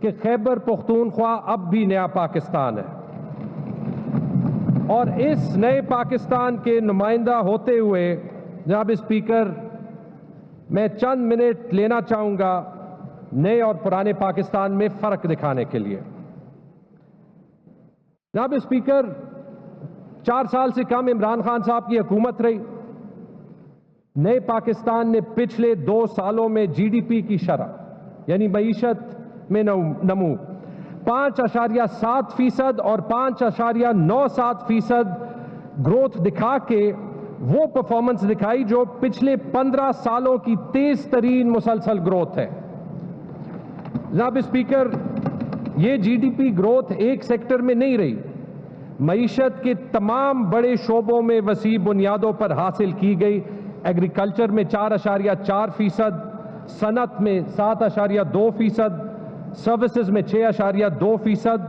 کہ خیبر پختونخوا اب بھی نیا پاکستان ہے، اور اس نئے پاکستان کے نمائندہ ہوتے ہوئے جناب اسپیکر میں چند منٹ لینا چاہوں گا نئے اور پرانے پاکستان میں فرق دکھانے کے لیے۔ جناب اسپیکر 4 سال سے کم عمران خان صاحب کی حکومت رہی۔ نئے پاکستان نے پچھلے 2 سالوں میں جی ڈی پی کی شرح یعنی معیشت میں نمو 5.7% اور 5.97% گروتھ دکھا کے وہ پرفارمنس دکھائی جو پچھلے 15 سالوں کی تیز ترین مسلسل گروتھ ہے۔ جناب اسپیکر یہ جی ڈی پی گروتھ ایک سیکٹر میں نہیں رہی، معیشت کے تمام بڑے شعبوں میں وسیع بنیادوں پر حاصل کی گئی۔ ایگریکلچر میں 4.4%، صنعت میں 7.2%، سروسز میں 6.2%۔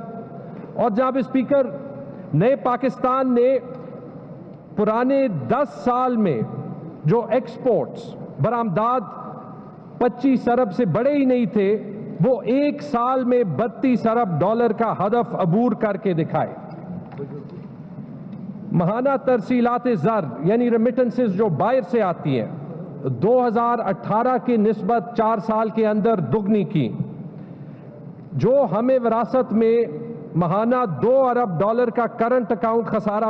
اور جناب اسپیکر نئے پاکستان نے پرانے 10 سال میں جو ایکسپورٹس برآمدات 25 ارب سے بڑے ہی نہیں تھے، وہ 1 سال میں 32 ارب ڈالر کا ہدف عبور کر کے دکھائے۔ ماہانہ ترسیلات زر یعنی ریمیٹنسز جو باہر سے آتی ہیں 2018 کی نسبت 4 سال کے اندر دگنی کی۔ جو ہمیں وراثت میں ماہانہ 2 ارب ڈالر کا کرنٹ اکاؤنٹ خسارہ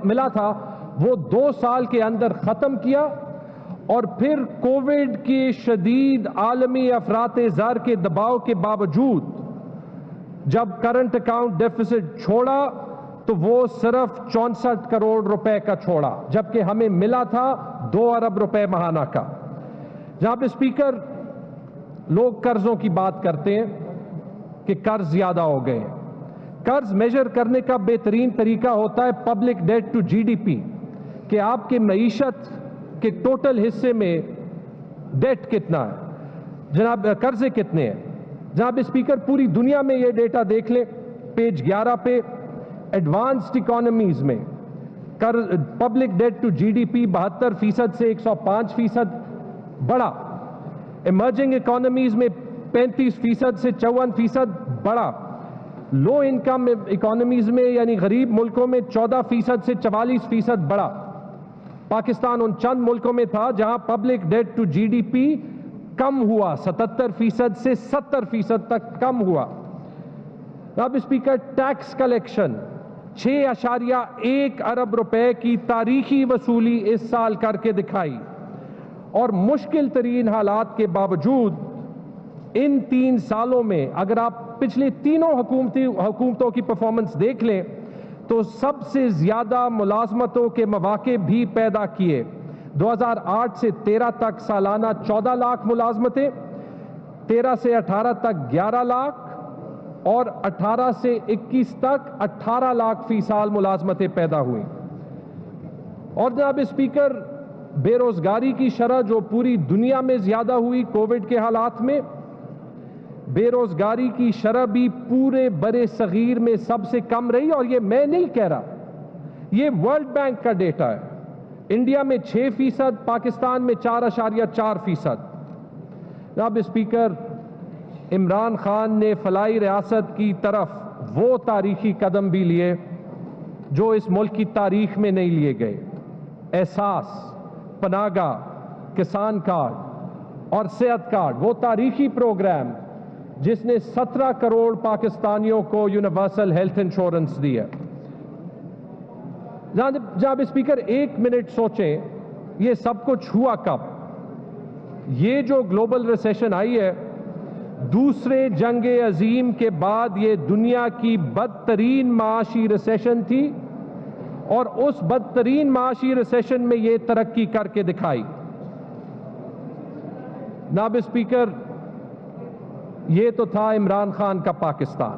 ملا تھا، وہ 2 سال کے اندر ختم کیا، اور پھر کووڈ کے شدید عالمی افراط زر کے دباؤ کے باوجود جب کرنٹ اکاؤنٹ ڈیفیسٹ چھوڑا تو وہ صرف 64 کروڑ روپے کا چھوڑا، جبکہ ہمیں ملا تھا 2 ارب روپے ماہانہ کا۔ جناب اسپیکر لوگ قرضوں کی بات کرتے ہیں کہ قرض زیادہ ہو گئے ہیں۔ قرض میجر کرنے کا بہترین طریقہ ہوتا ہے public debt to G D P, کہ آپ کے معیشت کے ٹوٹل حصے میں ڈیٹ کتنا ہے، جناب قرضے کتنے ہیں۔ جناب اسپیکر پوری دنیا میں یہ ڈیٹا دیکھ لیں، پیج 11 پہ ایڈوانسڈ اکانومیز میں public debt to G D P 72% سے 105% بڑا، ایمرجنگ اکانومیز میں 35% سے 54% بڑا، لو انکم اکانومیز میں یعنی غریب ملکوں میں 14% سے 44% بڑا۔ پاکستان ان چند ملکوں میں تھا جہاں public debt to G D P کم ہوا، 77% سے 70% تک کم ہوا۔ اب اسپیکر ٹیکس کلیکشن 6.1 ارب روپے کی تاریخی وصولی اس سال کر کے دکھائی، اور مشکل ترین حالات کے باوجود ان 3 سالوں میں اگر آپ پچھلے تینوں حکومتوں کی پرفارمنس دیکھ لیں تو سب سے زیادہ ملازمتوں کے مواقع بھی پیدا کیے۔ 2008 سے 13 تک سالانہ 14 لاکھ ملازمتیں، 13 سے 18 تک 11 لاکھ، اور 18 سے 21 تک 18 لاکھ فی سال ملازمتیں پیدا ہوئیں۔ اور جناب اسپیکر بے روزگاری کی شرح جو پوری دنیا میں زیادہ ہوئی کووڈ کے حالات میں، بے روزگاری کی شرح بھی پورے برے صغیر میں سب سے کم رہی، اور یہ میں نہیں کہہ رہا، یہ ورلڈ بینک کا ڈیٹا ہے۔ انڈیا میں 6%، پاکستان میں 4.4%۔ جناب اسپیکر عمران خان نے فلاحی ریاست کی طرف وہ تاریخی قدم بھی لیے جو اس ملک کی تاریخ میں نہیں لیے گئے۔ احساس، پناہ گاہ، کسان کارڈ اور صحت کارڈ، وہ تاریخی پروگرام جس نے 17 کروڑ پاکستانیوں کو یونیورسل ہیلتھ انشورنس دی ہے۔ جناب اسپیکر 1 منٹ سوچیں، یہ سب کچھ ہوا کب؟ یہ جو گلوبل ریسیشن آئی ہے دوسرے جنگ عظیم کے بعد، یہ دنیا کی بدترین معاشی ریسیشن تھی، اور اس بدترین معاشی ریسیشن میں یہ ترقی کر کے دکھائی۔ جناب اسپیکر یہ تو تھا عمران خان کا پاکستان۔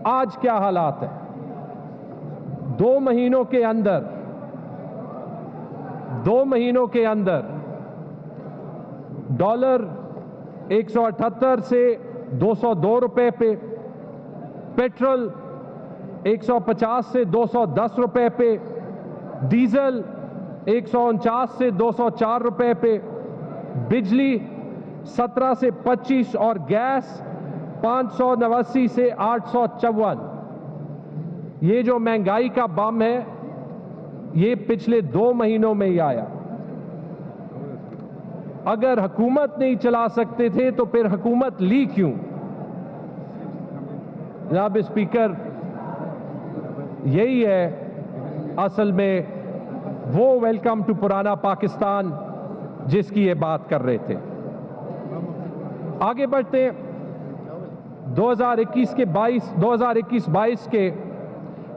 آج کیا حالات ہیں؟ 2 مہینوں کے اندر ڈالر 178 سے 202 روپے پہ، پیٹرول 150 سے 210 روپے پہ، ڈیزل 149 سے 204 روپے پہ، بجلی 17 سے 25 اور گیس 589 سے 854. یہ جو مہنگائی کا بم ہے یہ پچھلے 2 مہینوں میں ہی آیا. اگر حکومت نہیں چلا سکتے تھے تو پھر حکومت لی کیوں؟ جناب اسپیکر، یہی ہے اصل میں وہ ویلکم ٹو پرانا پاکستان جس کی یہ بات کر رہے تھے. آگے بڑھتے ہیں. 2021-22 کے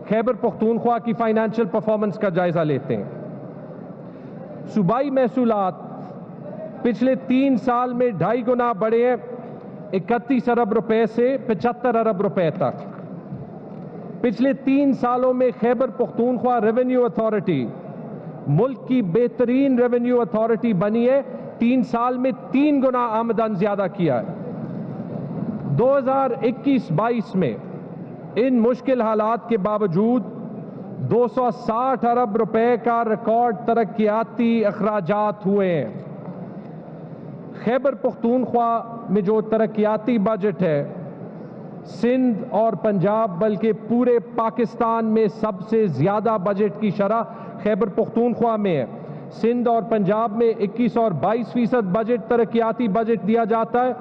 خیبر پختونخوا کی فائنینشیل پرفارمنس کا جائزہ لیتے ہیں. صوبائی محصولات پچھلے 3 سال میں 2.5 گنا بڑھے ہیں، 31 ارب روپے سے 75 ارب روپے تک. پچھلے 3 سالوں میں خیبر پختونخوا ریونیو اتھارٹی ملک کی بہترین ریونیو اتھارٹی بنی ہے. 3 سال میں 3 گنا آمدن زیادہ کیا ہے. 2021-22 میں ان مشکل حالات کے باوجود 260 ارب روپے کا ریکارڈ ترقیاتی اخراجات ہوئے ہیں. خیبر پختونخوا میں جو ترقیاتی بجٹ ہے سندھ اور پنجاب بلکہ پورے پاکستان میں سب سے زیادہ بجٹ کی شرح خیبر پختونخوا میں ہے. سندھ اور پنجاب میں 21 اور 22% بجٹ ترقیاتی بجٹ دیا جاتا ہے،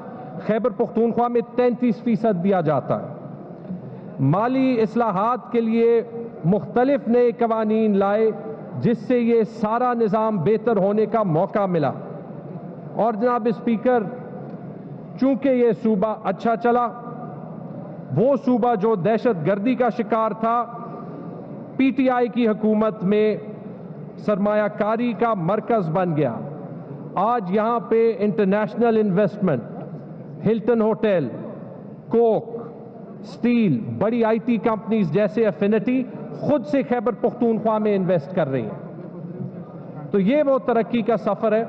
خیبر پختونخوا میں 33% دیا جاتا ہے. مالی اصلاحات کے لیے مختلف نئے قوانین لائے جس سے یہ سارا نظام بہتر ہونے کا موقع ملا. اور جناب اسپیکر، چونکہ یہ صوبہ اچھا چلا، وہ صوبہ جو دہشت گردی کا شکار تھا پی ٹی آئی کی حکومت میں سرمایہ کاری کا مرکز بن گیا. آج یہاں پہ انٹرنیشنل انویسٹمنٹ، ہلٹن ہوٹل، کوک، سٹیل، بڑی آئی ٹی کمپنیز جیسے افینٹی خود سے خیبر پختونخوا میں انویسٹ کر رہی ہیں. تو یہ وہ ترقی کا سفر ہے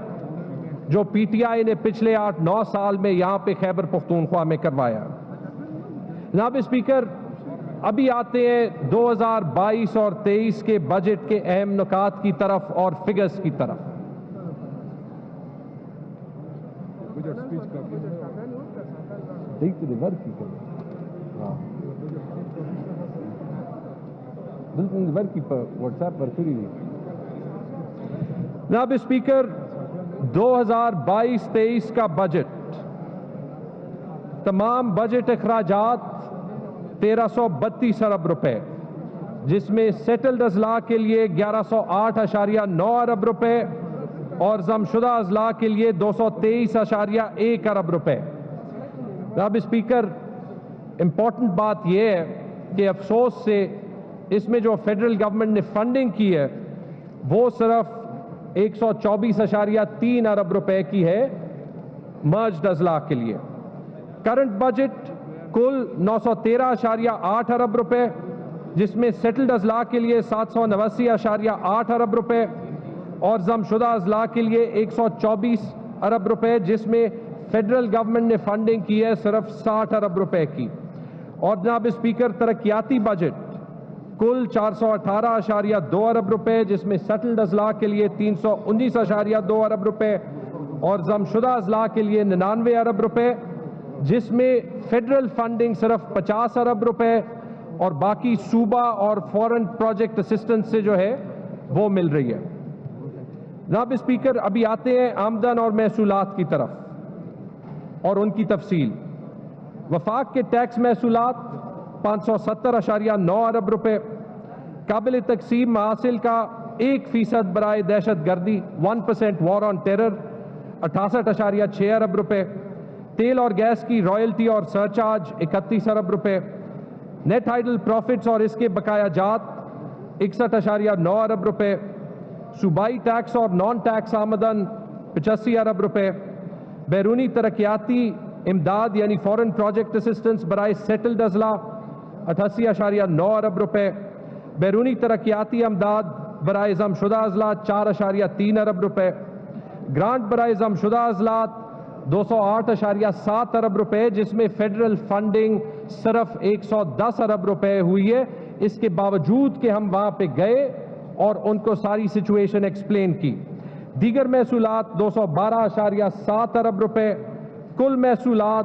جو پی ٹی آئی نے پچھلے 8-9 سال میں یہاں پہ خیبر پختونخوا میں کروایا. جناب اسپیکر، ابھی آتے ہیں 2022 اور 23 کے بجٹ کے اہم نکات کی طرف اور فگرز کی طرف. جناب اسپیکر، 2022-23 کا بجٹ تمام بجٹ اخراجات 1332 ارب روپے، جس میں سیٹلڈ اضلاع کے لیے 1108.9 ارب روپے اور ضم شدہ اضلاع کے لیے 223.1 ارب روپے. جناب اسپیکر، امپورٹنٹ بات یہ ہے کہ افسوس سے اس میں جو فیڈرل گورنمنٹ نے فنڈنگ کی ہے وہ صرف 124.3 ارب روپے کی ہے مرجڈ اضلاع کے لیے. کرنٹ بجٹ کل 913.8 ارب روپے، جس میں سیٹلڈ اضلاع کے لیے 789.8 ارب روپے اور ضم شدہ اضلاع کے لیے 124 ارب روپے، جس میں فیڈرل گورنمنٹ نے فنڈنگ کی ہے صرف 60 ارب روپے کی. اور جناب اسپیکر، ترقیاتی بجٹ کل 418.2 ارب روپے، جس میں سیٹلڈ اضلاع کے لیے 319.2 ارب روپے اور ضم شدہ اضلاع کے لیے 99 ارب روپے، جس میں فیڈرل فنڈنگ صرف 50 ارب روپے اور باقی صوبہ اور فورن پروجیکٹ اسسٹنس سے جو ہے وہ مل رہی ہے. جناب اسپیکر، ابھی آتے ہیں آمدن اور محصولات کی طرف اور ان کی تفصیل. وفاق کے ٹیکس محصولات 570.9 ارب روپے، قابل تقسیم محاصل کا 1% برائے دہشت گردی 1% وار آن ٹیرر 68.6 ارب روپے، تیل اور گیس کی رائلٹی اور سرچارج 31 ارب روپے، نیٹ ہائیڈل پروفٹس اور اس کے بقایا جات 61.9 ارب روپے، صوبائی ٹیکس اور نان ٹیکس آمدن 85 ارب روپے، بیرونی ترقیاتی امداد یعنی فورن پروجیکٹ اسسٹنس برائے سیٹلڈ اضلاع 88.9 ارب روپے، بیرونی ترقیاتی امداد برائے ضم شدہ اضلاع 4.3 ارب روپے، گرانٹ برائے ضم شدہ اضلاع 208.7 ارب روپے، جس میں فیڈرل فنڈنگ صرف 110 ارب روپے ہوئی ہے. اس کے باوجود کہ ہم وہاں پہ گئے اور ان کو ساری سچویشن ایکسپلین کی. دیگر محصولات 212.7 ارب روپے، کل محصولات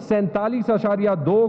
47.2,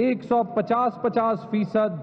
150%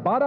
12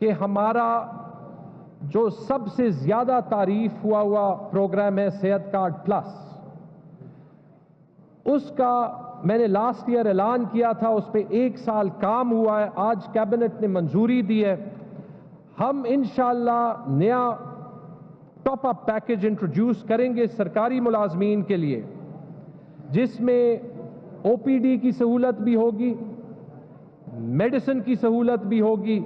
کہ ہمارا جو سب سے زیادہ تعریف ہوا پروگرام ہے صحت کارڈ پلس، اس کا میں نے لاسٹ ایئر اعلان کیا تھا، اس پہ 1 سال کام ہوا ہے، آج کیبنٹ نے منظوری دی ہے۔ ہم انشاءاللہ نیا ٹاپ اپ پیکج انٹروڈیوس کریں گے سرکاری ملازمین کے لیے، جس میں او پی ڈی کی سہولت بھی ہوگی، میڈیسن کی سہولت بھی ہوگی،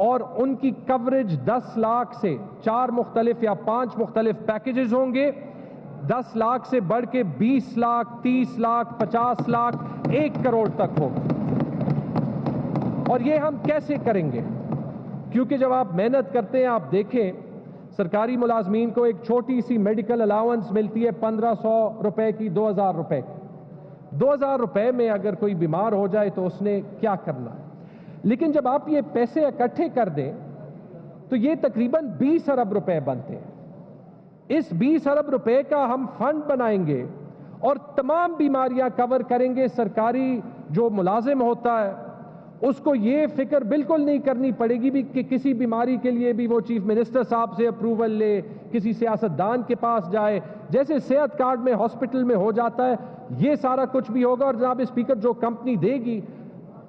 اور ان کی کوریج 10 لاکھ سے 4 مختلف یا 5 مختلف پیکیجز ہوں گے، 10 لاکھ سے بڑھ کے 20 لاکھ 30 لاکھ 50 لاکھ 1 کروڑ تک ہوگا۔ اور یہ ہم کیسے کریں گے؟ کیونکہ جب آپ محنت کرتے ہیں، آپ دیکھیں سرکاری ملازمین کو ایک چھوٹی سی میڈیکل الاؤنس ملتی ہے 1500 روپے کی، 2000 روپے کی۔ 2000 روپے میں اگر کوئی بیمار ہو جائے تو اس نے کیا کرنا ہے؟ لیکن جب آپ یہ پیسے اکٹھے کر دیں تو یہ تقریباً 20 ارب روپے بنتے ہیں۔ اس 20 ارب روپے کا ہم فنڈ بنائیں گے اور تمام بیماریاں کور کریں گے۔ سرکاری جو ملازم ہوتا ہے اس کو یہ فکر بالکل نہیں کرنی پڑے گی بھی کہ کسی بیماری کے لیے بھی وہ چیف منسٹر صاحب سے اپروول لے، کسی سیاستدان کے پاس جائے، جیسے صحت کارڈ میں ہاسپٹل میں ہو جاتا ہے، یہ سارا کچھ بھی ہوگا۔ اور جناب اسپیکر، جو کمپنی دے گی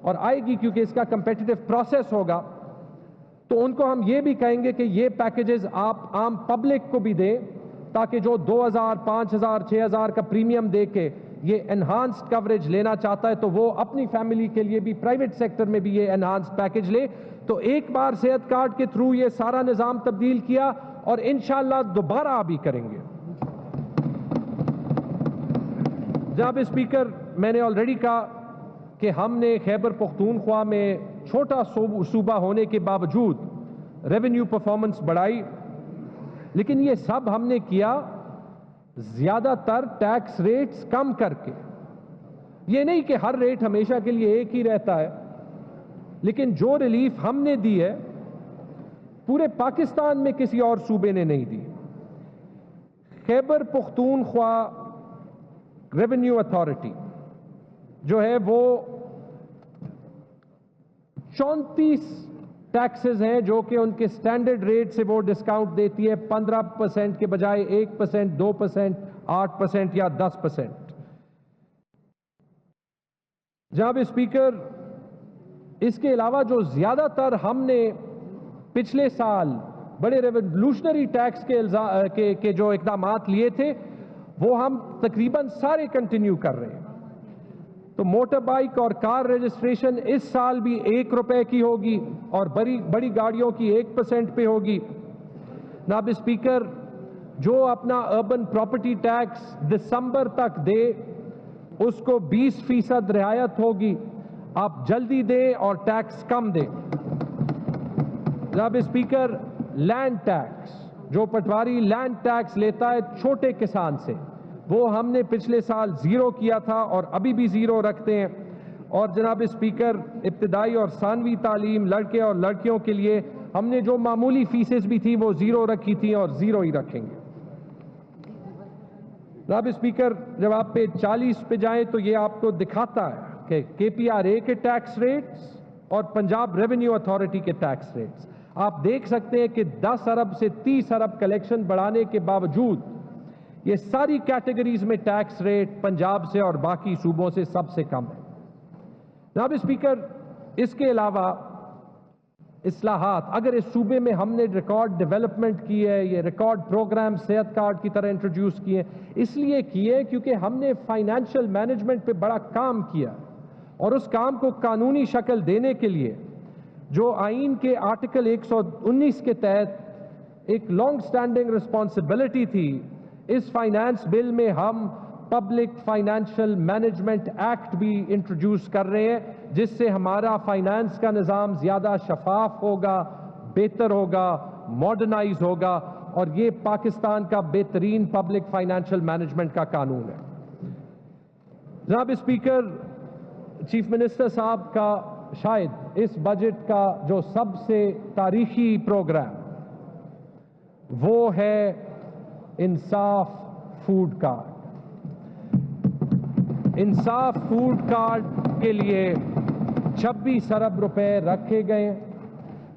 اور آئے گی، کیونکہ اس کا کمپیٹیٹو پروسیس ہوگا، تو ان کو ہم یہ بھی کہیں گے کہ یہ پیکیجز آپ عام پبلک کو بھی دیں، تاکہ جو 2000 5000 6000 کا پریمیم دے کے یہ انہانسڈ کوریج لینا چاہتا ہے تو وہ اپنی فیملی کے لیے بھی پرائیویٹ سیکٹر میں بھی یہ انہانسڈ پیکیج لے۔ تو ایک بار صحت کارڈ کے تھرو یہ سارا نظام تبدیل کیا اور انشاءاللہ دوبارہ ابھی کریں گے۔ جناب اسپیکر، میں نے آلریڈی کہا کہ ہم نے خیبر پختونخوا میں چھوٹا صوبہ ہونے کے باوجود ریونیو پرفارمنس بڑھائی، لیکن یہ سب ہم نے کیا زیادہ تر ٹیکس ریٹس کم کر کے۔ یہ نہیں کہ ہر ریٹ ہمیشہ کے لیے ایک ہی رہتا ہے، لیکن جو ریلیف ہم نے دی ہے پورے پاکستان میں کسی اور صوبے نے نہیں دی۔ خیبر پختونخوا ریونیو اتھارٹی جو ہے وہ 34 ٹیکسز ہیں جو کہ ان کے سٹینڈرڈ ریٹ سے وہ ڈسکاؤنٹ دیتی ہے، 15% کے بجائے 1%، 2%، 8% یا 10%۔ جناب اسپیکر، اس کے علاوہ جو زیادہ تر ہم نے پچھلے سال بڑے ریولوشنری ٹیکس کے جو اقدامات لیے تھے وہ ہم تقریباً سارے کنٹینیو کر رہے ہیں۔ تو موٹر بائک اور کار رجسٹریشن اس سال بھی 1 روپے کی ہوگی اور بڑی گاڑیوں کی 1% پہ ہوگی۔ جناب اسپیکر، جو اپنا اربن پراپرٹی ٹیکس دسمبر تک دے اس کو 20% رعایت ہوگی۔ آپ جلدی دیں اور ٹیکس کم دیں۔ جناب اسپیکر، لینڈ ٹیکس، جو پٹواری لینڈ ٹیکس لیتا ہے چھوٹے کسان سے، وہ ہم نے پچھلے سال 0 کیا تھا اور ابھی بھی 0 رکھتے ہیں۔ اور جناب اسپیکر، ابتدائی اور ثانوی تعلیم لڑکے اور لڑکیوں کے لیے ہم نے جو معمولی فیسز بھی تھی وہ 0 رکھی تھی اور 0 ہی رکھیں گے۔ جناب اسپیکر، جب آپ پہ 40 پہ جائیں تو یہ آپ کو دکھاتا ہے کہ KPRA کے ٹیکس ریٹس اور پنجاب ریونیو اتھارٹی کے ٹیکس ریٹس آپ دیکھ سکتے ہیں کہ 10 ارب سے 30 ارب کلیکشن بڑھانے کے باوجود یہ ساری کیٹیگریز میں ٹیکس ریٹ پنجاب سے اور باقی صوبوں سے سب سے کم ہے۔ جناب اسپیکر، اس کے علاوہ اصلاحات اگر اس صوبے میں ہم نے ریکارڈ ڈیولپمنٹ کی ہے، یہ ریکارڈ پروگرام صحت کارڈ کی طرح انٹروڈیوس کیے، اس لیے کیے کیونکہ ہم نے فائنینشیل مینجمنٹ پہ بڑا کام کیا اور اس کام کو قانونی شکل دینے کے لیے جو آئین کے آرٹیکل 119 کے تحت ایک لانگ سٹینڈنگ رسپانسبلٹی تھی، اس فائنانس بل میں ہم پبلک فائنینشیل مینجمنٹ ایکٹ بھی انٹروڈیوس کر رہے ہیں، جس سے ہمارا فائنانس کا نظام زیادہ شفاف ہوگا، بہتر ہوگا، ماڈرنائز ہوگا، اور یہ پاکستان کا بہترین پبلک فائنینشیل مینجمنٹ کا قانون ہے۔ جناب اسپیکر، چیف منسٹر صاحب کا شاید اس بجٹ کا جو سب سے تاریخی پروگرام وہ ہے انصاف فوڈ کارڈ۔ انصاف فوڈ کارڈ کے لیے 26 ارب روپے رکھے گئے،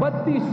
32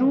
2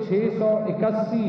681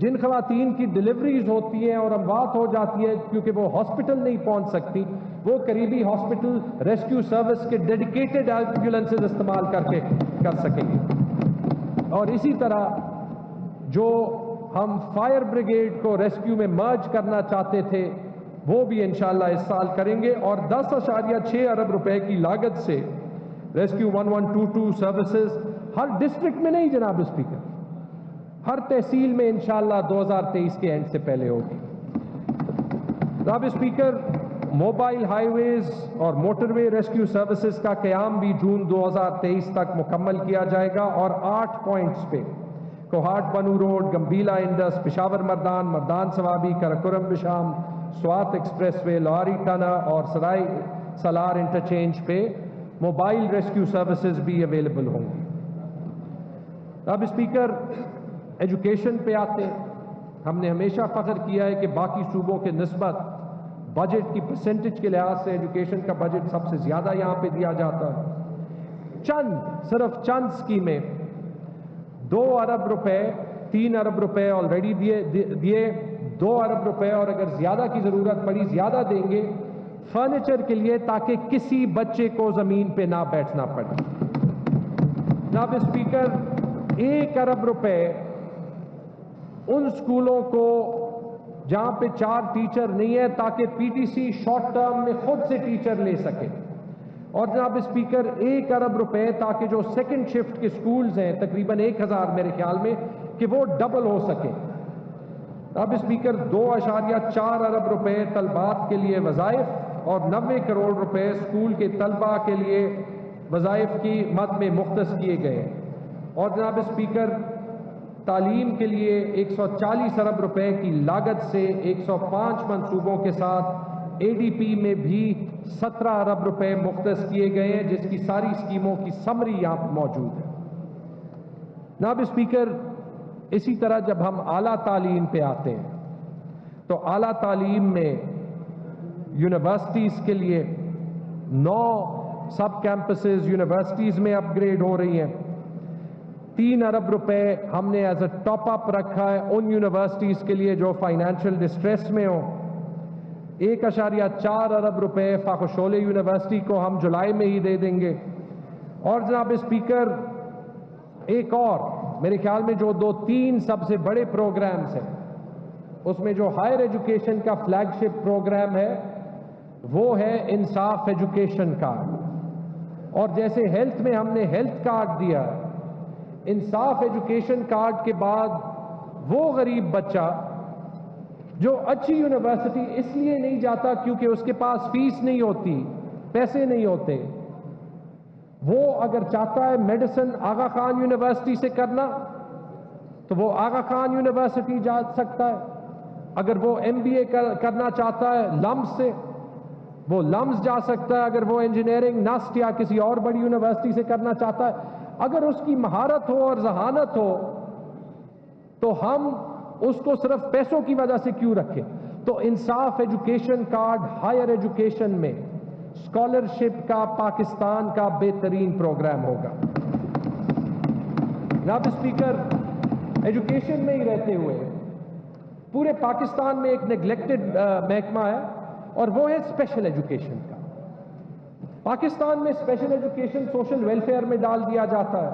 جن خواتین کی ڈلیوریز ہوتی ہیں اور اموات ہو جاتی ہے کیونکہ وہ ہاسپٹل نہیں پہنچ سکتی، وہ قریبی ہاسپٹل ریسکیو سروس کے ڈیڈیکیٹڈ ایمبولینسز استعمال کر سکیں گے۔ اور اسی طرح جو ہم فائر بریگیڈ کو ریسکیو میں مرج کرنا چاہتے تھے وہ بھی انشاءاللہ اس سال کریں گے، اور 10.6 ارب روپے کی لاگت سے ریسکیو 1122 سروسز ہر ڈسٹرکٹ میں نہیں جناب اسپیکر، ہر تحصیل میں انشاءاللہ 2023 کے اینڈ سے پہلے ہوگی۔ جناب اسپیکر، موبائل ہائی ویز اور موٹر وے ریسکیو سروسز کا قیام بھی جون 2023 تک مکمل کیا جائے گا، اور 8 پوائنٹس پہ کوہاٹ بنو روڈ، گمبیلا انڈس، پشاور مردان، مردان Swabi, Karakoram Besham, Swat express way, Lowari Tana اور سرائے سالار انٹرچینج پہ موبائل ریسکیو سروسز بھی اویلیبل ہوں گی۔ اب اسپیکر، ایجوکیشن پہ آتے ہیں، ہم نے ہمیشہ فخر کیا ہے کہ باقی صوبوں کے نسبت بجٹ کی پرسنٹیج کے لحاظ سے ایجوکیشن کا بجٹ سب سے زیادہ یہاں پہ دیا جاتا ہے۔ صرف چند اسکیمیں 2 ارب روپے، 3 ارب روپے آلریڈی دیے، 2 ارب روپے اور اگر زیادہ کی ضرورت پڑی زیادہ دیں گے فرنیچر کے لیے تاکہ کسی بچے کو زمین پہ نہ بیٹھنا پڑے۔ جناب اسپیکر، 1 ارب روپے ان اسکولوں کو جہاں پہ 4 ٹیچر نہیں ہے تاکہ P T C short term میں خود سے ٹیچر لے سکے، اور جناب اسپیکر 1 ارب روپے تاکہ جو سیکنڈ شفٹ کے سکولز ہیں تقریباً 1000 میرے خیال میں کہ وہ ڈبل ہو سکے۔ جناب اسپیکر 2.4 ارب روپے طلبات کے لیے وظائف اور 90 کروڑ روپے اسکول کے طلبہ کے لیے وظائف کی مد میں مختص کیے گئے، اور جناب اسپیکر تعلیم کے لیے 140 ارب روپے کی لاگت سے 105 منصوبوں کے ساتھ اے ڈی پی میں بھی 17 ارب روپے مختص کیے گئے ہیں، جس کی ساری اسکیموں کی سمری یہاں پر موجود ہے۔ جناب اسپیکر، اسی طرح جب ہم اعلیٰ تعلیم پہ آتے ہیں تو اعلیٰ تعلیم میں یونیورسٹیز کے لیے 9 سب کیمپسز یونیورسٹیز میں اپ گریڈ ہو رہی ہیں۔ 3 ارب روپے ہم نے ایز اے ٹاپ اپ رکھا ہے ان یونیورسٹیز کے لیے جو فائنینشیل ڈسٹریس میں ہوں۔ 1.4 ارب روپے فاق و شعلہ یونیورسٹی کو ہم جولائی میں ہی دے دیں گے، اور جناب اسپیکر ایک اور میرے خیال میں جو 2-3 سب سے بڑے پروگرامز ہیں اس میں جو ہائر ایجوکیشن کا فلیگ شپ پروگرام ہے وہ ہے انصاف ایجوکیشن کارڈ، اور جیسے ہیلتھ میں ہم نے ہیلتھ کارڈ دیا، انصاف ایجوکیشن کارڈ کے بعد وہ غریب بچہ جو اچھی یونیورسٹی اس لیے نہیں جاتا کیونکہ اس کے پاس فیس نہیں ہوتی، پیسے نہیں ہوتے، وہ اگر چاہتا ہے میڈیسن آغا خان یونیورسٹی سے کرنا تو وہ آغا خان یونیورسٹی جا سکتا ہے، اگر وہ ایم بی اے کرنا چاہتا ہے لمس سے وہ لمس جا سکتا ہے، اگر وہ انجینئرنگ نسٹ یا کسی اور بڑی یونیورسٹی سے کرنا چاہتا ہے، اگر اس کی مہارت ہو اور ذہانت ہو تو ہم اس کو صرف پیسوں کی وجہ سے کیوں رکھیں۔ تو انصاف ایجوکیشن کارڈ ہائر ایجوکیشن میں اسکالرشپ کا پاکستان کا بہترین پروگرام ہوگا۔ جناب اسپیکر، ایجوکیشن میں ہی رہتے ہوئے پورے پاکستان میں ایک نیگلیکٹڈ محکمہ ہے اور وہ ہے اسپیشل ایجوکیشن کا۔ پاکستان میں اسپیشل ایجوکیشن سوشل ویلفیئر میں ڈال دیا جاتا ہے،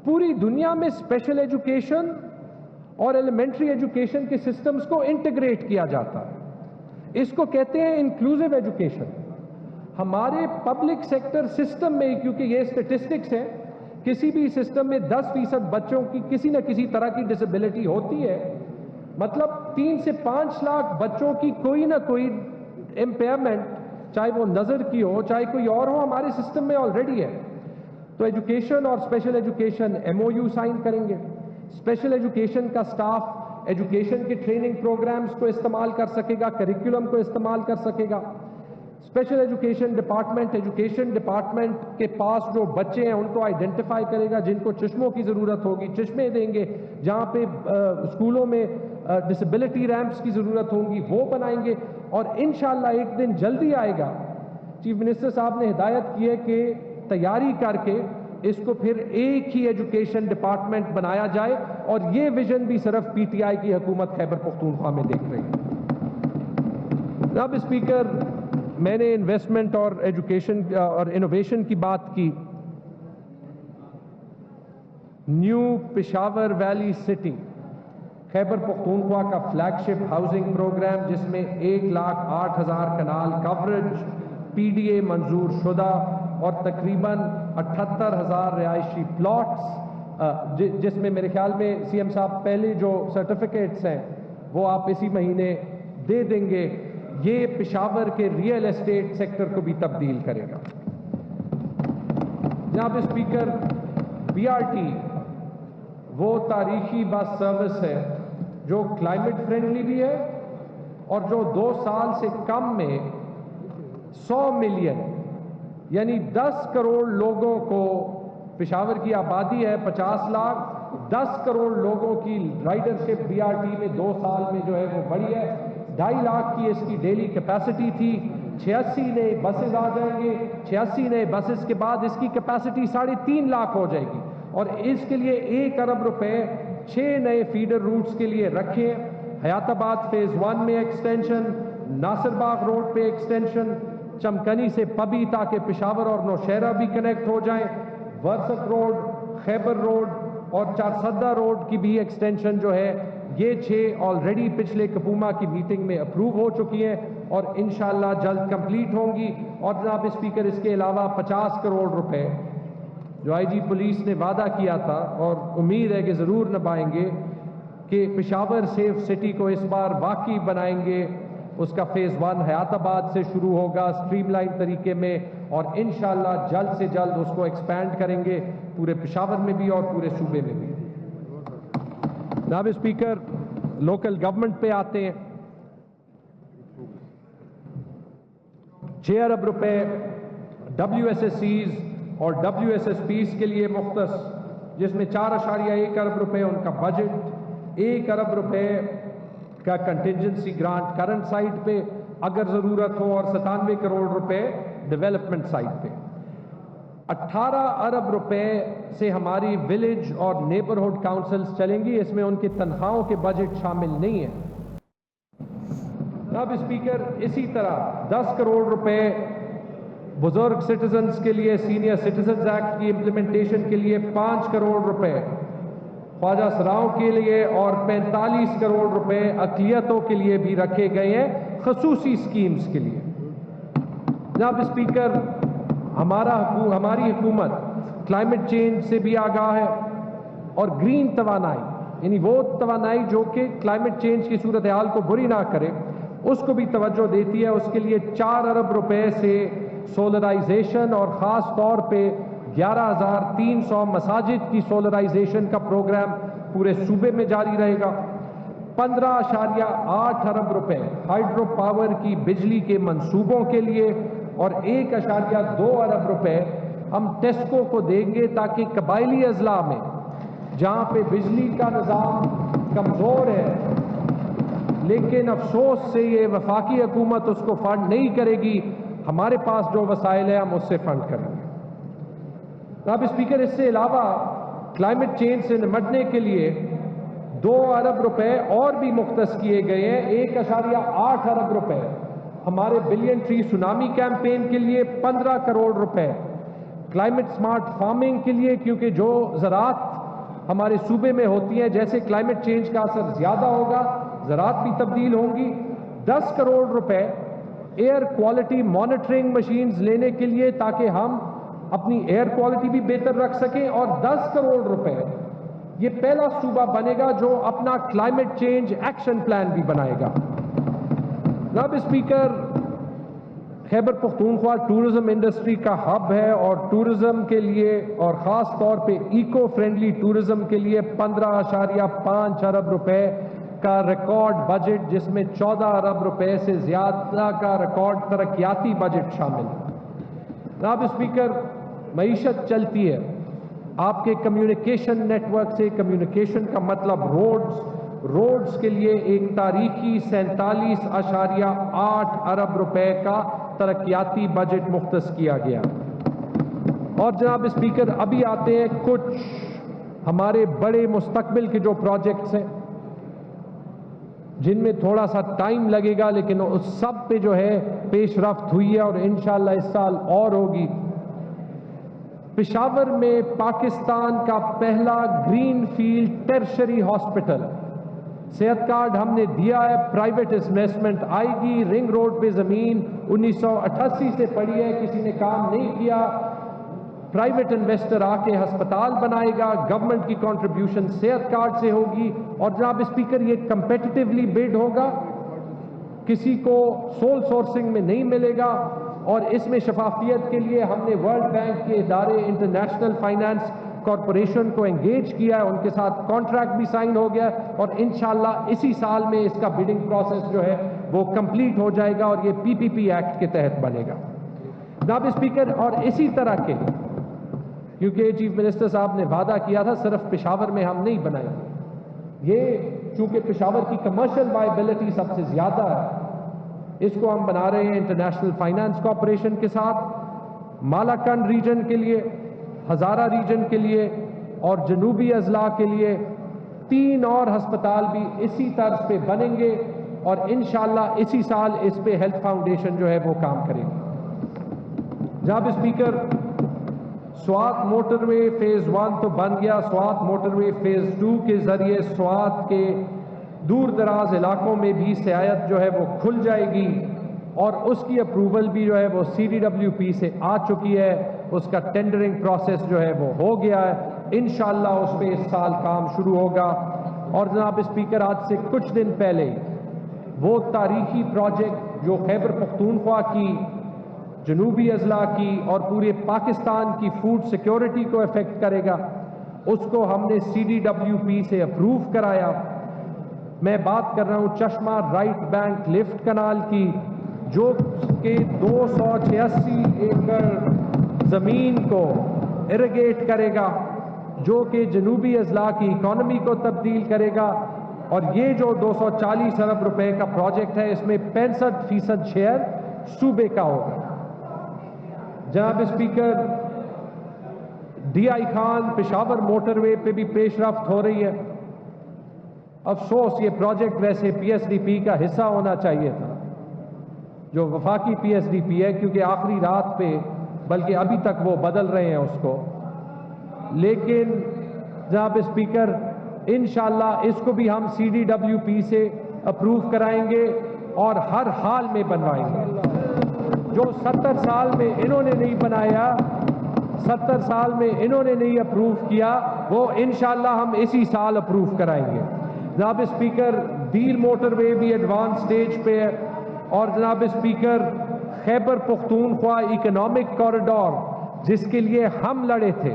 پوری دنیا میں اسپیشل ایجوکیشن اور ایلیمنٹری ایجوکیشن کے سسٹمز کو انٹیگریٹ کیا جاتا ہے، اس کو کہتے ہیں انکلوسیو ایجوکیشن۔ ہمارے پبلک سیکٹر سسٹم میں، کیونکہ یہ اسٹیٹسٹکس ہیں، کسی بھی سسٹم میں 10% بچوں کی کسی نہ کسی طرح کی ڈسیبلٹی ہوتی ہے، مطلب 3 سے 5 لاکھ بچوں کی کوئی نہ کوئی امپیئرمنٹ، چاہے وہ نظر کی ہو چاہے کوئی اور ہو، ہمارے سسٹم میں آلریڈی ہے۔ تو ایجوکیشن اور special education M O U sign کریں گے، اسپیشل ایجوکیشن کا سٹاف ایجوکیشن کے ٹریننگ پروگرامز کو استعمال کر سکے گا، کریکولم کو استعمال کر سکے گا۔ Special education department education department کے پاس جو بچے ہیں ان کو آئیڈینٹیفائی کرے گا، جن کو چشموں کی ضرورت ہوگی چشمے دیں گے، جہاں پہ اسکولوں میں ڈسیبلٹی ریمپس کی ضرورت ہوگی وہ بنائیں گے، اور انشاءاللہ ایک دن جلدی آئے گا۔ چیف منسٹر صاحب نے ہدایت کی ہے کہ تیاری کر کے اس کو پھر ایک ہی ایجوکیشن ڈپارٹمنٹ بنایا جائے, اور یہ ویژن بھی صرف پی ٹی آئی کی حکومت خیبر پختونخوا میں دیکھ رہی ہے. جناب اسپیکر, میں نے انویسٹمنٹ اور ایجوکیشن اور انوویشن کی بات کی. New Peshawar valley city Khyber Pakhtunkhwa کا فلیگ شپ ہاؤسنگ پروگرام, جس میں 1,08,000 kanal coverage P D A منظور شدہ اور تقریباً 78,000 رہائشی پلاٹس, جس میں میرے خیال میں سی ایم صاحب پہلے جو سرٹیفکیٹس ہیں وہ آپ اسی مہینے دے دیں گے, یہ پشاور کے ریئل اسٹیٹ سیکٹر کو بھی تبدیل کرے گا. جناب اسپیکر, بی آر ٹی وہ تاریخی بس سروس ہے جو کلائمیٹ فرینڈلی بھی ہے, اور جو 2 سال سے کم میں 100 ملین یعنی 10 کروڑ لوگوں کو, پشاور کی آبادی ہے 50 لاکھ, 10 کروڑ لوگوں کی رائڈرشپ بی آر ٹی میں 2 سال میں جو ہے وہ بڑھی ہے. 2.5 لاکھ کی اس کی ڈیلی کیپیسٹی تھی, 86 نئے بسز آ جائیں گے. 86 نئے بسز کے بعد اس کی کیپیسٹی 3.5 لاکھ ہو جائے گی, اور اس کے لیے 1 ارب روپے 6 نئے فیڈر روٹس کے لیے رکھے. حیات آباد فیز 1 میں ایکسٹینشن, ناصر باغ روڈ پہ ایکسٹینشن, چمکنی سے پبی تاکہ پشاور اور نوشہرہ بھی کنیکٹ ہو جائیں, ورسک روڈ, خیبر روڈ اور چارسدہ روڈ کی بھی ایکسٹینشن جو ہے, یہ 6 آلریڈی پچھلے کپوما کی میٹنگ میں اپروو ہو چکی ہیں اور انشاءاللہ جلد کمپلیٹ ہوں گی. اور جناب اسپیکر, اس کے علاوہ 50 کروڑ روپے جو آئی جی پولیس نے وعدہ کیا تھا اور امید ہے کہ ضرور نبھائیں گے کہ پشاور سیف سٹی کو اس بار واقعی بنائیں گے. اس کا فیز 1 حیات آباد سے شروع ہوگا اسٹریم لائن طریقے میں, اور انشاءاللہ جلد سے جلد اس کو ایکسپینڈ کریں گے پورے پشاور میں بھی اور پورے صوبے میں بھی. جناب اسپیکر, لوکل گورنمنٹ پہ آتے ہیں. 6 ارب روپے WSSCs اور WSSPs کے لیے مختص, جس میں 4.1 ارب روپے ان کا بجٹ, 1 ارب روپے کا کنٹینجنسی گرانٹ کرنٹ سائٹ پہ اگر ضرورت ہو, اور 97 کروڑ روپے ڈیولپمنٹ سائٹ پہ. 18 ارب روپے سے ہماری ولیج اور نیبرہڈ کاؤنسلز چلیں گی, اس میں ان کی تنخواہوں کے بجٹ شامل نہیں ہیں. جناب اسپیکر, اسی طرح 10 کروڑ روپے بزرگ سٹیزنز کے لیے سینئر سٹیزنز ایکٹ کی امپلیمنٹیشن کے لیے, 5 کروڑ روپے خواجہ سراؤں کے لیے, اور 45 کروڑ روپے اقلیتوں کے لیے بھی رکھے گئے ہیں خصوصی سکیمز کے لیے. جناب اسپیکر, ہماری حکومت کلائمیٹ چینج سے بھی آگاہ ہے, اور گرین توانائی یعنی وہ توانائی جو کہ کلائمیٹ چینج کی صورتحال کو بری نہ کرے, اس کو بھی توجہ دیتی ہے. اس کے لیے 4 ارب روپے سے سولرائزیشن, اور خاص طور پہ 11,300 مساجد کی سولرائزیشن کا پروگرام پورے صوبے میں جاری رہے گا. 15.8 ارب روپے ہائیڈرو پاور کی بجلی کے منصوبوں کے لیے, اور 1.2 ارب روپے ہم ٹیسکو کو دیں گے تاکہ قبائلی اضلاع میں جہاں پہ بجلی کا نظام کمزور ہے, لیکن افسوس سے یہ وفاقی حکومت اس کو فنڈ نہیں کرے گی, ہمارے پاس جو وسائل ہیں ہم اس سے فنڈ کریں گے. جناب اسپیکر, اس سے علاوہ کلائمیٹ چینج سے نمٹنے کے لیے 2 ارب روپے اور بھی مختص کیے گئے ہیں. 1.8 ارب روپے ہمارے بلین ٹری سونامی کیمپین کے لیے, 15 کروڑ روپے کلائمیٹ سمارٹ فارمنگ کے لیے, کیونکہ جو زراعت ہمارے صوبے میں ہوتی ہیں, جیسے کلائمیٹ چینج کا اثر زیادہ ہوگا زراعت بھی تبدیل ہوں گی. 10 کروڑ روپے ایئر کوالٹی مانیٹرنگ مشینز لینے کے لیے تاکہ ہم اپنی ایئر کوالٹی بھی بہتر رکھ سکیں, اور 10 کروڑ روپے یہ پہلا صوبہ بنے گا جو اپنا کلائمیٹ چینج ایکشن پلان بھی بنائے گا. جناب speaker, Khyber Pakhtunkhwa tourism industry کا ہب ہے, اور ٹورزم کے لیے اور خاص طور پہ ایکو فرینڈلی ٹورزم کے لیے 15.5 ارب روپے کا ریکارڈ بجٹ, جس میں 14 ارب روپے سے زیادہ کا ریکارڈ ترقیاتی بجٹ شامل ہے. جناب اسپیکر, معیشت چلتی ہے, آپ کے کمیونیکیشن نیٹ ورک سے, کمیونیکیشن کا مطلب روڈز کے لیے ایک تاریخی 47.8 ارب روپے کا ترقیاتی بجٹ مختص کیا گیا. اور جناب اسپیکر ابھی آتے ہیں کچھ ہمارے بڑے مستقبل کے جو پروجیکٹس ہیں جن میں تھوڑا سا ٹائم لگے گا لیکن اس سب پہ جو ہے پیش رفت ہوئی ہے اور انشاءاللہ اس سال اور ہوگی. پشاور میں پاکستان کا پہلا گرین فیلڈ ٹرشری ہاسپٹل صحت کارڈ ہم نے دیا ہے. پرائیویٹ انویسٹمنٹ آئے گی. رنگ روڈ پہ زمین 1988 سے پڑی ہے, کسی نے کام نہیں کیا. پرائیویٹ انویسٹر آ کے ہسپتال بنائے گا. گورنمنٹ کی کنٹریبیوشن صحت کارڈ سے ہوگی. اور جناب اسپیکر یہ کمپیٹیٹیولی بڈ ہوگا, کسی کو سول سورسنگ میں نہیں ملے گا. اور اس میں شفافیت کے لیے ہم نے ورلڈ بینک کے ادارے انٹرنیشنل فائنانس کارپوریشن کو انگیج کیا ہے, ان کے ساتھ کانٹریکٹ بھی سائن ہو گیا اور انشاءاللہ اسی سال میں اس کا بڈنگ پروسیس جو ہے وہ کمپلیٹ ہو جائے گا اور یہ پی پی پی ایکٹ کے تحت بنے گا. جناب اسپیکر اور اسی طرح کے, کیونکہ چیف منسٹر صاحب نے وعدہ کیا تھا صرف پشاور میں ہم نہیں بنائیں گے, یہ چونکہ پشاور کی کمرشل وائبلٹی سب سے زیادہ ہے اس کو ہم بنا رہے ہیں انٹرنیشنل فائنانس کارپوریشن کے ساتھ. مالاکنڈ ریجن کے لیے, ہزارہ ریجن کے لیے اور جنوبی اضلاع کے لیے 3 اور ہسپتال بھی اسی طرز پہ بنیں گے اور انشاءاللہ اسی سال اس پہ ہیلتھ فاؤنڈیشن جو ہے وہ کام کرے گی. جناب اسپیکر سوات موٹر وے فیز 1 تو بن گیا, سوات موٹر وے فیز 2 کے ذریعے سوات کے دور دراز علاقوں میں بھی سیاحت جو ہے وہ کھل جائے گی اور اس کی اپروول بھی جو ہے وہ CDWP سے آ چکی ہے. اس کا ٹینڈرنگ پروسیس جو ہے وہ ہو گیا ہے. انشاءاللہ اس پہ اس سال کام شروع ہوگا. اور جناب اسپیکر آج سے کچھ دن پہلے وہ تاریخی پروجیکٹ جو خیبر پختونخوا کی, جنوبی اضلاع کی اور پورے پاکستان کی فوڈ سیکیورٹی کو افیکٹ کرے گا, اس کو ہم نے CDWP سے اپروو کرایا. میں بات کر رہا ہوں چشمہ رائٹ بینک لفٹ کنال کی, جو کہ 286 ایکڑ زمین کو ایریگیٹ کرے گا, جو کہ جنوبی اضلاع کی اکانومی کو تبدیل کرے گا. اور یہ جو 240 ارب روپے کا پروجیکٹ ہے اس میں 65% شیئر صوبے کا ہوگا. جناب speaker DI Khan Peshawar motorway پہ بھی پیش رفت ہو رہی ہے. افسوس یہ پروجیکٹ ویسے PSDP کا حصہ ہونا چاہیے تھا, جو وفاقی PSDP ہے, کیونکہ آخری رات پہ بلکہ ابھی تک وہ بدل رہے ہیں اس کو. لیکن جناب اسپیکر انشاءاللہ اس کو بھی ہم CDWP سے اپروو کرائیں گے اور ہر حال میں بنوائیں گے. جو 70 سال میں انہوں نے نہیں بنایا, 70 سال میں انہوں نے نہیں اپروو کیا, وہ انشاءاللہ ہم اسی سال اپروو کرائیں گے. جناب اسپیکر دیر موٹر وے بھی ایڈوانس سٹیج پہ ہے. اور جناب speaker Khyber Pakhtunkhwa economic corridor جس کے لیے ہم لڑے تھے,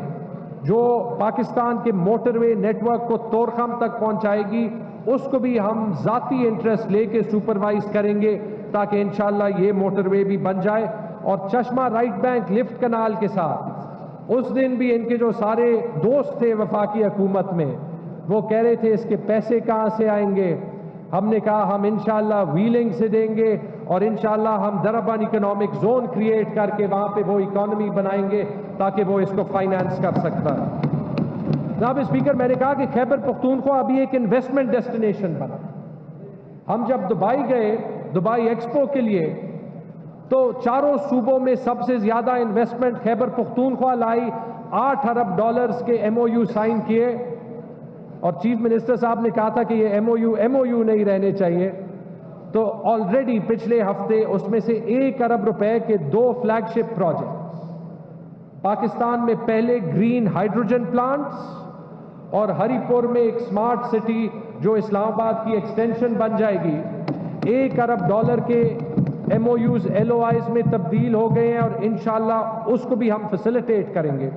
جو پاکستان کے موٹر وے نیٹ ورک کو طورخم تک پہنچائے گی, اس کو بھی ہم ذاتی انٹرسٹ لے کے سپروائز کریں گے تاکہ انشاءاللہ یہ موٹر وے بھی بن جائے. اور چشمہ رائٹ بینک لفٹ کنال کے ساتھ اس دن بھی ان کے جو سارے دوست تھے وفاقی حکومت میں وہ کہہ رہے تھے اس کے پیسے کہاں سے آئیں گے. ہم نے کہا ہم انشاءاللہ ویلنگ سے دیں گے اور انشاءاللہ ہم دربان اکنامک زون کریٹ کر کے وہاں پہ وہ اکانومی بنائیں گے تاکہ وہ اس کو فائنانس کر سکتا ہے. جناب اسپیکر میں نے کہا کہ خیبر پختونخوا ابھی ایک انویسٹمنٹ ڈیسٹینیشن بنا. ہم جب دبئی گئے دبئی ایکسپو کے لیے تو چاروں صوبوں میں سب سے زیادہ انویسٹمنٹ خیبر پختونخوا لائی. 8 ارب ڈالرز کے MOU سائن کیے اور چیف منسٹر صاحب نے کہا تھا کہ یہ MOU نہیں رہنے چاہیے. تو آلریڈی پچھلے ہفتے اس میں سے 1 ارب روپے کے 2 فلیگ شپ پروجیکٹس پاکستان میں, پہلے گرین ہائیڈروجن پلانٹس اور ہری پور میں ایک سمارٹ سٹی جو اسلام آباد کی ایکسٹینشن بن جائے گی, 1 ارب ڈالر کے MOUs LOIs میں تبدیل ہو گئے ہیں اور انشاءاللہ اس کو بھی ہم فیسیلیٹیٹ کریں گے.